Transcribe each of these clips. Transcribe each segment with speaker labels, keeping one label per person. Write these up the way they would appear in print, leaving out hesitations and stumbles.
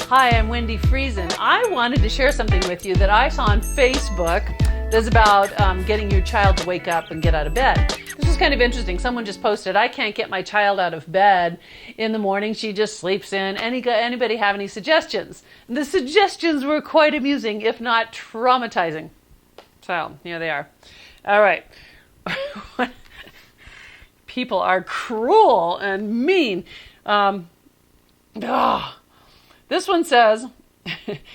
Speaker 1: Hi, I'm Wendy Friesen. I wanted to share something with you that I saw on Facebook that's about getting your child to wake up and get out of bed. This was kind of interesting. Someone just posted, I can't get my child out of bed in the morning. She just sleeps in. Anybody have any suggestions? And the suggestions were quite amusing, if not traumatizing. So, here they are. All right. People are cruel and mean. This one says,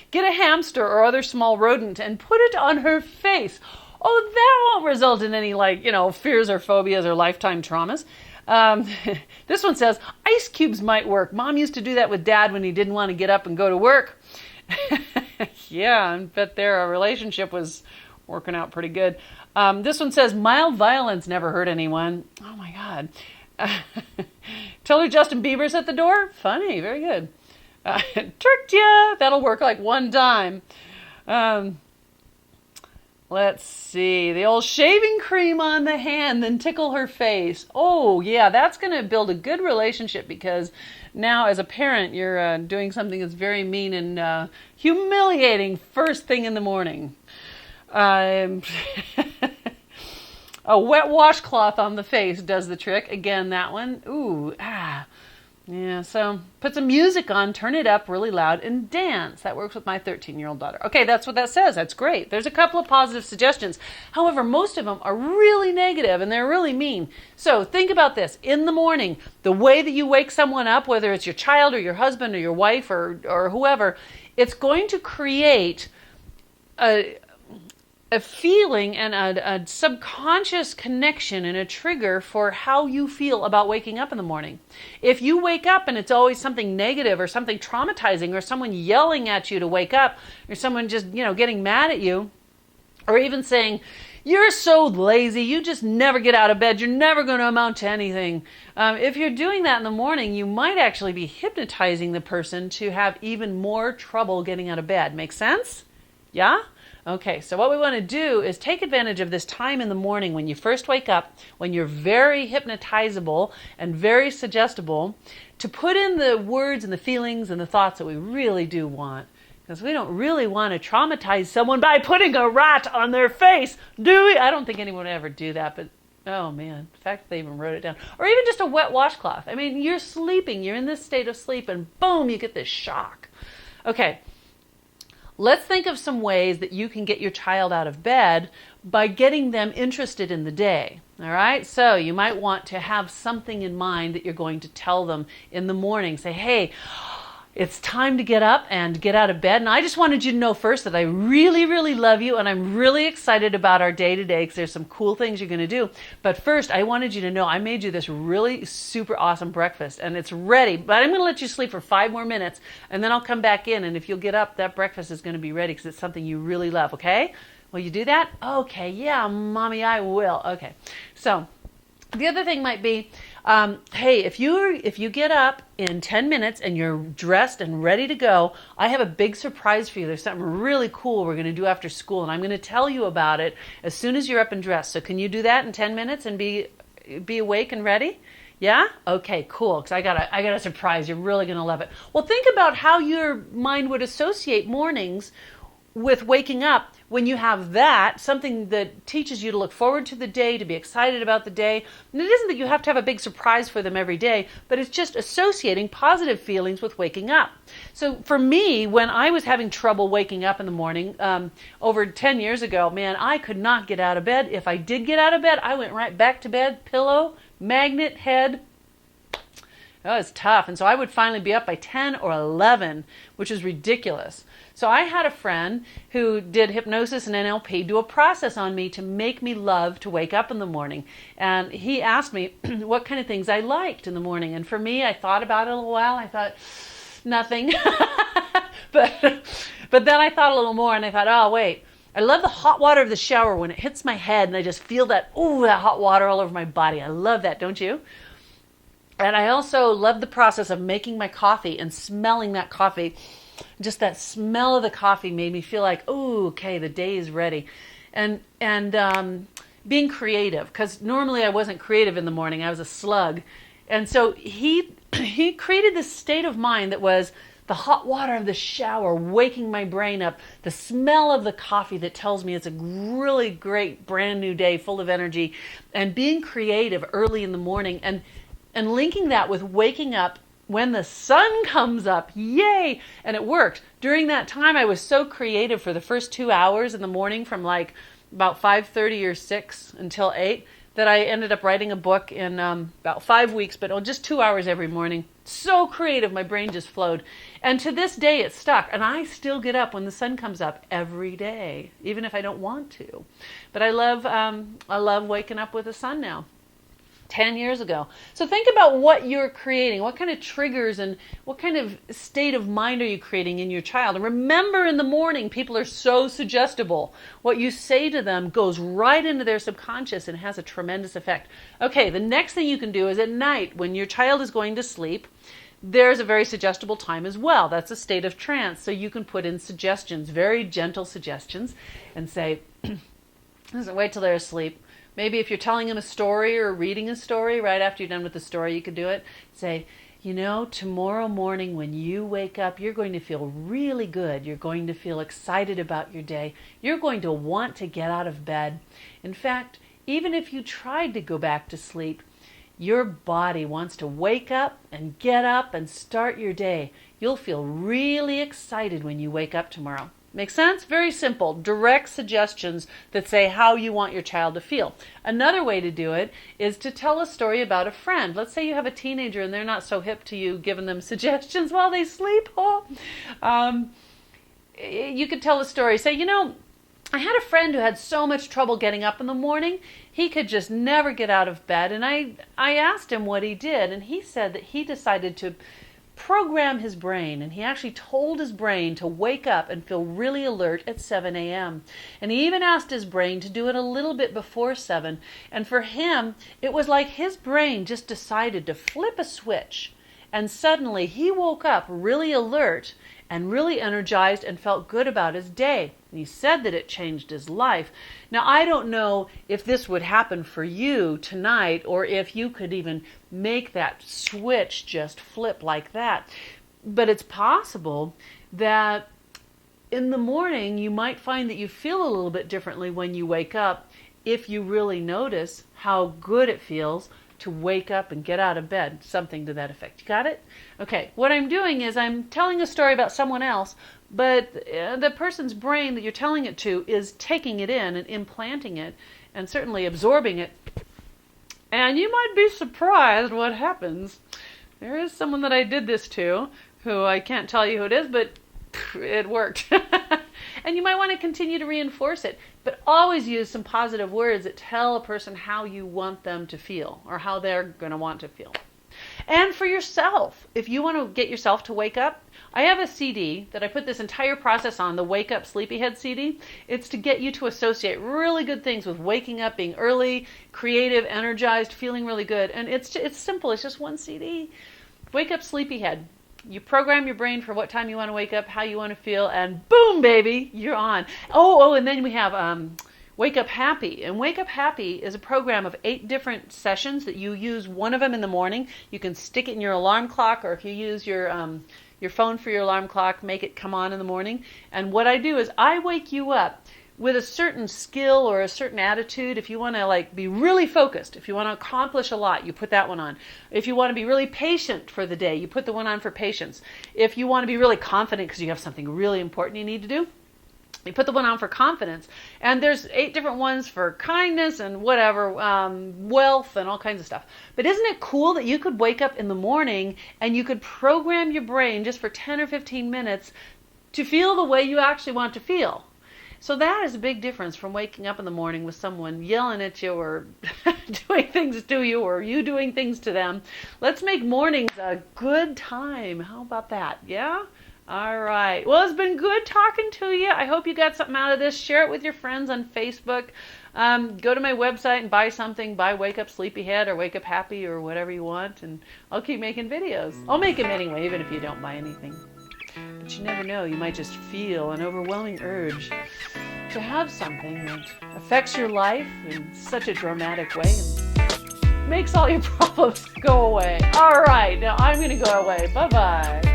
Speaker 1: get a hamster or other small rodent and put it on her face. Oh, that won't result in any fears or phobias or lifetime traumas. This one says, ice cubes might work. Mom used to do that with Dad when he didn't want to get up and go to work. Yeah, I bet their relationship was working out pretty good. This one says, mild violence never hurt anyone. Oh my God. Tell her Justin Bieber's at the door? Funny, very good. Tricked ya! That'll work like one time. Let's see. The old shaving cream on the hand, then tickle her face. Oh, yeah, that's going to build a good relationship because now as a parent, you're doing something that's very mean and humiliating first thing in the morning. A wet washcloth on the face does the trick. Again, that one. Ooh, Yeah, so put some music on, turn it up really loud, and dance. That works with my 13-year-old daughter. Okay, that's what that says. That's great. There's a couple of positive suggestions. However, most of them are really negative, and they're really mean. So think about this. In the morning, the way that you wake someone up, whether it's your child or your husband or your wife or whoever, it's going to create a feeling and a subconscious connection and a trigger for how you feel about waking up in the morning. If you wake up and it's always something negative or something traumatizing or someone yelling at you to wake up or someone just, getting mad at you or even saying, you're so lazy, you just never get out of bed, you're never going to amount to anything. If you're doing that in the morning, you might actually be hypnotizing the person to have even more trouble getting out of bed. Make sense? Yeah? Okay, so what we want to do is take advantage of this time in the morning when you first wake up, when you're very hypnotizable and very suggestible, to put in the words and the feelings and the thoughts that we really do want. Because we don't really want to traumatize someone by putting a rat on their face, do we? I don't think anyone would ever do that, but oh man, the fact that they even wrote it down. Or even just a wet washcloth. I mean, you're sleeping, you're in this state of sleep, and boom, you get this shock. Okay. Let's think of some ways that you can get your child out of bed by getting them interested in the day. All right? So you might want to have something in mind that you're going to tell them in the morning. Say, hey, it's time to get up and get out of bed. And I just wanted you to know first that I really, really love you and I'm really excited about our day today because there's some cool things you're going to do. But first, I wanted you to know I made you this really super awesome breakfast and it's ready. But I'm going to let you sleep for 5 more minutes and then I'll come back in. And if you'll get up, that breakfast is going to be ready because it's something you really love. Okay? Will you do that? Okay. Yeah, mommy, I will. Okay. So the other thing might be, hey, if you get up in 10 minutes and you're dressed and ready to go, I have a big surprise for you. There's something really cool we're going to do after school, and I'm going to tell you about it as soon as you're up and dressed. So can you do that in 10 minutes and be awake and ready? Yeah? Okay, cool, because I got a surprise. You're really going to love it. Well, think about how your mind would associate mornings with waking up when you have that, something that teaches you to look forward to the day, to be excited about the day. And it isn't that you have to have a big surprise for them every day, but it's just associating positive feelings with waking up. So for me, when I was having trouble waking up in the morning, over 10 years ago, man, I could not get out of bed. If I did get out of bed, I went right back to bed, pillow, magnet, head. That was tough. And so I would finally be up by 10 or 11, which is ridiculous. So I had a friend who did hypnosis and NLP do a process on me to make me love to wake up in the morning. And he asked me what kind of things I liked in the morning. And for me, I thought about it a little while. I thought, nothing. but then I thought a little more and I thought, oh, wait. I love the hot water of the shower when it hits my head and I just feel that hot water all over my body. I love that, don't you? And I also love the process of making my coffee and smelling that coffee. Just that smell of the coffee made me feel like, oh, okay, the day is ready. And being creative, because normally I wasn't creative in the morning. I was a slug. And so he created this state of mind that was, the hot water of the shower waking my brain up, the smell of the coffee that tells me it's a really great brand new day full of energy, and being creative early in the morning, and linking that with waking up when the sun comes up. Yay! And it worked. During that time, I was so creative for the first 2 hours in the morning from like about 5:30 or 6 until 8 that I ended up writing a book in about 5 weeks, but just 2 hours every morning. So creative, my brain just flowed. And to this day, it stuck. And I still get up when the sun comes up every day, even if I don't want to. But I love waking up with the sun now. 10 years ago. So think about what you're creating. What kind of triggers and what kind of state of mind are you creating in your child? And remember, in the morning, people are so suggestible. What you say to them goes right into their subconscious and has a tremendous effect. Okay, the next thing you can do is at night, when your child is going to sleep, there's a very suggestible time as well. That's a state of trance. So you can put in suggestions, very gentle suggestions, and say, listen, wait till they're asleep. Maybe if you're telling them a story or reading a story, right after you're done with the story, you could do it. Say, tomorrow morning when you wake up, you're going to feel really good. You're going to feel excited about your day. You're going to want to get out of bed. In fact, even if you tried to go back to sleep, your body wants to wake up and get up and start your day. You'll feel really excited when you wake up tomorrow. Make sense? Very simple, direct suggestions that say how you want your child to feel. Another way to do it is to tell a story about a friend. Let's say you have a teenager and they're not so hip to you giving them suggestions while they sleep. You could tell a story. Say, I had a friend who had so much trouble getting up in the morning. He could just never get out of bed. And I asked him what he did, and he said that he decided to program his brain, and he actually told his brain to wake up and feel really alert at 7 a.m. And he even asked his brain to do it a little bit before 7. And for him, it was like his brain just decided to flip a switch. And suddenly he woke up really alert and really energized and felt good about his day. And he said that it changed his life. Now, I don't know if this would happen for you tonight or if you could even make that switch just flip like that. But it's possible that in the morning you might find that you feel a little bit differently when you wake up if you really notice how good it feels to wake up and get out of bed, something to that effect. You got it? Okay, what I'm doing is I'm telling a story about someone else, but the person's brain that you're telling it to is taking it in and implanting it and certainly absorbing it. And you might be surprised what happens. There is someone that I did this to, who I can't tell you who it is, but it worked. And you might want to continue to reinforce it, but always use some positive words that tell a person how you want them to feel or how they're going to want to feel. And for yourself, if you want to get yourself to wake up, I have a CD that I put this entire process on, the Wake Up Sleepyhead CD. It's to get you to associate really good things with waking up, being early, creative, energized, feeling really good. And it's simple. It's just one CD. Wake Up Sleepyhead. You program your brain for what time you want to wake up, how you want to feel, and boom, baby, you're on. And then we have Wake Up Happy. And Wake Up Happy is a program of 8 different sessions that you use one of them in the morning. You can stick it in your alarm clock, or if you use your phone for your alarm clock, make it come on in the morning. And what I do is I wake you up with a certain skill or a certain attitude. If you want to be really focused, if you want to accomplish a lot, you put that one on. If you want to be really patient for the day, you put the one on for patience. If you want to be really confident because you have something really important you need to do, you put the one on for confidence. And there's 8 different ones for kindness and whatever, wealth and all kinds of stuff. But isn't it cool that you could wake up in the morning and you could program your brain just for 10 or 15 minutes to feel the way you actually want to feel? So that is a big difference from waking up in the morning with someone yelling at you or doing things to you or you doing things to them. Let's make mornings a good time. How about that? Yeah? All right. Well, it's been good talking to you. I hope you got something out of this. Share it with your friends on Facebook. Go to my website and buy something. Buy Wake Up Sleepyhead or Wake Up Happy or whatever you want. And I'll keep making videos. I'll make them anyway, even if you don't buy anything. But you never know, you might just feel an overwhelming urge to have something that affects your life in such a dramatic way and makes all your problems go away. All right, now I'm going to go away. Bye-bye.